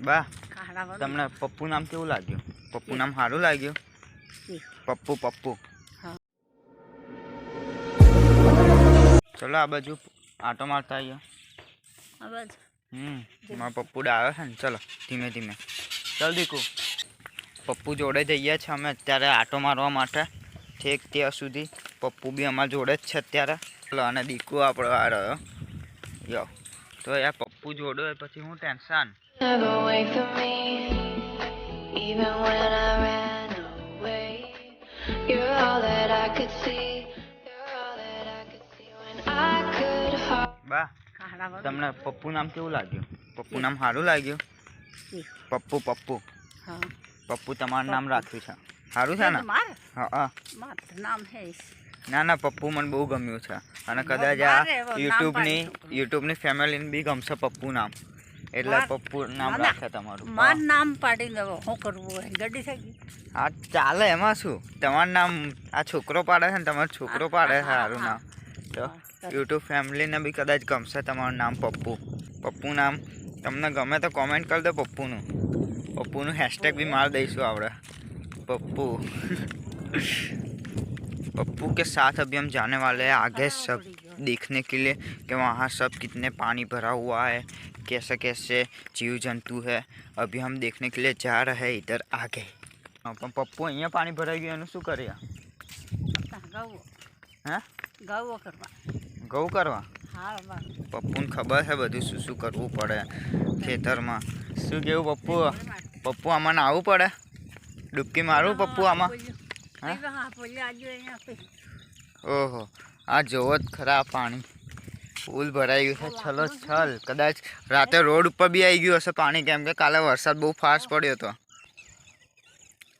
બા તમને પપ્પુ નામ કેવું લાગ્યું? પપ્પુ નામ સારું લાગ્યું? પપ્પુ પપ્પુ ચલો આ બાજુ આટો મારતા આવીએ. મારા પપ્પુ આવે છે ને. ચલો ધીમે ધીમે ચાલ દીકુ. પપ્પુ જોડે જઈએ છીએ અમે અત્યારે આટો મારવા માટે. ઠીક ત્યાં સુધી પપ્પુ બી અમારા જોડે જ છે અત્યારે. ચલો અને દીકુ આપણો આ રહ્યો યો. તો યાર પપ્પુ જોડે પછી હું ટેન્શન. બા તમને પપ્પુ નામ કેવું લાગ્યું? પપ્પુ નામ સારું લાગ્યું? પપ્પુ પપ્પુ પપ્પુ તમારું નામ રાખ્યું છે સારું છે ને? હા ના ના પપ્પુ મને બહુ ગમ્યું છે અને કદાચ આ યુટ્યુબની ફેમિલીને બી ગમશે પપ્પુ નામ એટલે પપ્પુ નામ રાખે તમારું. મારું નામ પાડી દેવો શું કરવું ગડી થઈ. હા ચાલે એમાં શું. તમારું નામ આ છોકરો પાડે છે ને તમારો છોકરો પાડે છે સારું નામ તો યુટ્યુબ ફેમિલીને બી કદાચ ગમશે તમારું નામ પપ્પુ. પપ્પુ નામ તમને ગમે તો કોમેન્ટ કરી દો પપ્પુનું. પપ્પુનું હેશટેગ भी मार दईશું આપણે. पप्पू पप्पू के साथ अभी हम जाने वाले हैं आगे सब देखने के लिए कि वहाँ सब कितने पानी भरा हुआ है, कैसे कैसे जीव जंतु है. अभी हम देखने के लिए जा रहे हैं इधर आगे. पप्पू અહીંયા પાણી ભરાઈ ગયું એનું શું કરીએ? હે ગૌ કરવા? પપ્પુને ખબર છે બધું શું શું કરવું પડે ખેતરમાં. શું કેવું પપ્પુ? પપ્પુ આમાં નાવું પડે? ડૂબકી મારું પપ્પુ આમાં? ઓહો આ જોવો જ ખરા પાણી ફૂલ ભરાઈ ગયું છે છલો છલ. કદાચ રાતે રોડ ઉપર બી આવી ગયું હશે પાણી કેમ કે કાલે વરસાદ બહુ ફાસ્ટ પડ્યો હતો.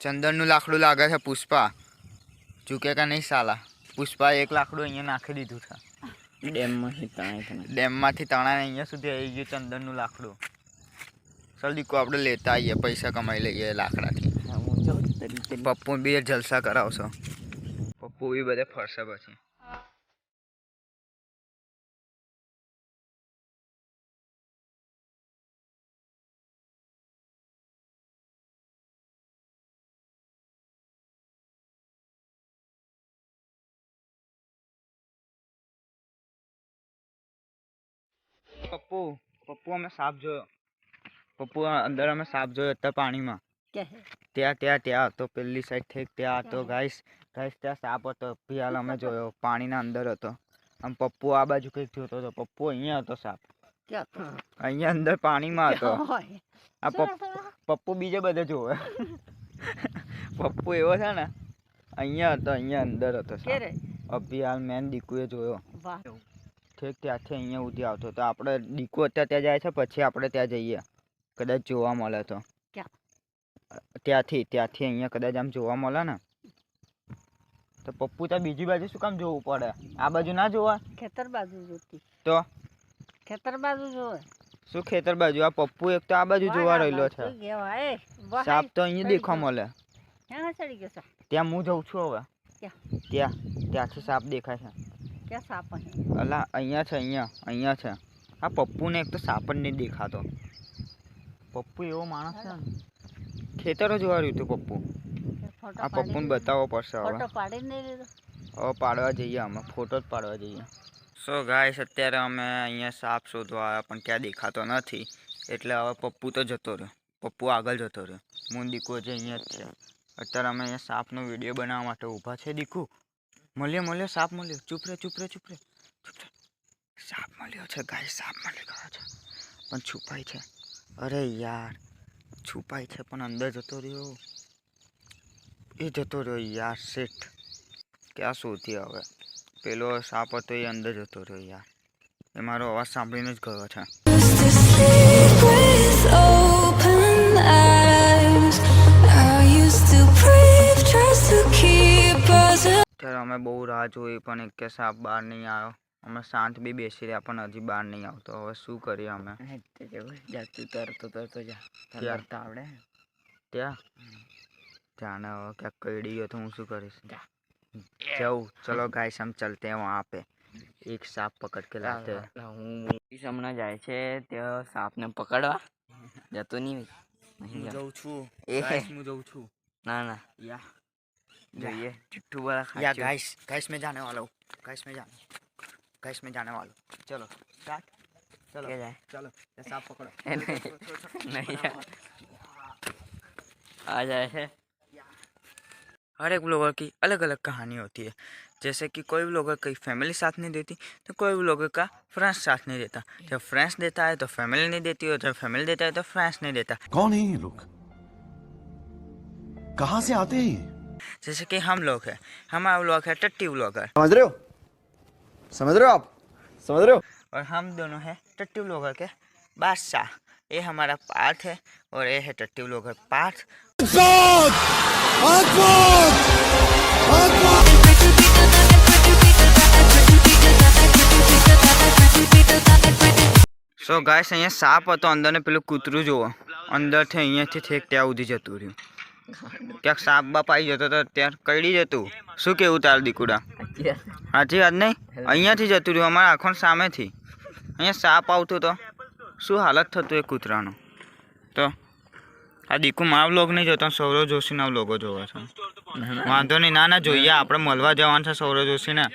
ચંદનનું લાકડું લાગે છે પુષ્પા. ચૂકે કે નહીં સાલા? પુષ્પા એક લાકડું અહીંયા નાખી દીધું છે ડેમમાંથી તણાને અહીંયા સુધી આવી ગયું ચંદનનું લાકડું. ચાલ દીકો આપણે લેતા આવીએ પૈસા કમાઈ લઈએ લાકડાથી. પપ્પુ બી જલસા કરાવશો. પપ્પુ બી બધે ફરશે પછી. પપ્પુ પપ્પુ અમે સાપ જોયો. પપ્પુ અંદર અમે સાપ જોયો હતા પાણીમાં. ત્યાં ત્યાં ત્યાં હતો પેલી સાઈડ થી ત્યાં હતો ગાઈસ. ગાઈસ ત્યાં સાપ હતો હાલ અમે જોયો પાણીના અંદર હતો. આમ પપ્પુ આ બાજુ કંઈક જોતો હતો. પપ્પુ અહીંયા હતો સાપ. અહીંયા અંદર પાણીમાં હતો. આ પપ્પુ બીજે બધે જોવે. પપ્પુ એવો છે ને અહીંયા હતો અહીંયા અંદર હતો સાપ. અભી હાલ મેન દીકુએ જોયો. ઠીક ત્યાંથી અહીંયા ઉધી આવતો તો આપણે દીકુ અત્યારે ત્યાં જાય છે પછી આપણે ત્યાં જઈએ કદાચ જોવા મળે તો. ત્યાંથી અહીંયા કદાચ આમ જોવા મળે ને તો પપ્પુ ત્યાં બીજી બાજુ શું કામ જોવું પડે? આ બાજુ ના જોવા? ખેતર બાજુ જોતી તો ખેતર બાજુ જોવે. શું ખેતર બાજુ? આ પપ્પુ એક તો આ બાજુ જોવા રહેલો છે. સાપ તો અહીંયા દેખવા મળે. ત્યાં હું જઉં છું હવે. ત્યાંથી સાપ દેખાય છે. ક્યાં સાપ? અલા અહીંયા છે અહીંયા છે. આ પપ્પુને એક તો સાપ જ નહીં દેખાતો. પપ્પુ એવો માણસ છે ને ખેતરો જોવા રહ્યું હતું પપ્પુ. આ પપ્પુને બતાવવો પડશે હવે. હવે પાડવા જઈએ અમે ફોટો જ પાડવા જઈએ. સો ગાઈસ અત્યારે અમે અહીંયા સાપ શોધવા આવ્યા પણ ક્યાં દેખાતો નથી એટલે હવે પપ્પુ તો જતો રહ્યો. પપ્પુ આગળ જતો રહ્યો. હું દીકુ જે અહીંયા જ છે. અત્યારે અમે અહીંયા સાપનો વિડીયો બનાવવા માટે ઊભા છે. દીકુ મળ્યો સાપ મળ્યો. ચૂપ રે સાપ મળ્યો છે ગાઈસ. સાપ મળી ગયો છે પણ છુપાય છે. અરે યાર છુપાય છે પણ અંદર જતો રહ્યો. એ જતો રહ્યો યાર. શેઠ ક્યાં શોધી હવે? પેલો સાપ હતો એ અંદર જતો રહ્યો યાર. એ મારો અવાજ સાંભળીને જ ગયો છે. અત્યારે અમે બહુ રાહ જોઈ પણ એક કે સાપ બહાર નહીં આવ્યો. અમે શાંત બી બેસી રહ્યા પણ હજી બહાર નહીં આવતો. હવે શું કરીએ અમે? તરતો જા આવડે ત્યાં જાને હવે ક્યાંક કઈડી ગયો તો હું શું કરીશ? जाओ चलो गाइस हम चलते हैं वहाँ पे एक सांप पकड़ के लाते हैं. હું હમણાં જાય છે તે સાપને પકડવા જતો નહીં હું જઉં છું એ ગાઈસ હું જઉં છું ના या જોઈએ ચિટ્ટू वाला या गाइस गाइस मैं जाने वाला हूँ गाइस मैं जाने वाला हूँ चलो स्टार्ट चलो क्या जाए चलो ये सांप पकड़ो नहीं यार आ जाए है हर एक ब्लॉगर की अलग अलग कहानी होती है जैसे कि कोई ब्लॉगर कई फैमिली साथ नहीं देती तो कोई ब्लॉगर का फ्रेंड्स साथ नहीं देता जब फ्रेंड्स देता है तो फैमिली नहीं देती और जब फैमिली देता है तो फ्रेंड्स नहीं देता कौन है ये लोग कहाँ से आते हैं ये? जैसे कि हम लोग हैं हमारा ब्लॉग है टट्टी ब्लॉगर समझ रहे हो आप समझ रहे हो और हम दोनों हैं टट्टी ब्लॉगर के बादशाह ये हमारा पार्थ है और ये है टट्टी ब्लॉगर पार्थ સો ગાઈસ અહીંયા સાપ હતો અંદર ને પેલું કૂતરું જોવો અંદરથી અહીંયાથી ઠેક ત્યાં સુધી જતું રહ્યું ક્યાંક સાપ બાપ આવી જતો તો ત્યાં કઈડી જતું શું કેવું તાર દીકુડા સાચી વાત નહીં અહીંયાથી જતું રહ્યું અમારા આંખો સામેથી અહીંયા સાપ આવતું તો શું હાલત થતું એ કૂતરાનું તો આ દીકુ મારા વ્લોગ નહીં જોતો સૌરવ જોશીના વ્લોગો જોવા છે વાંધો નહીં ના જોઈએ આપણે મળવા જવાનું છે સૌરવ જોશીને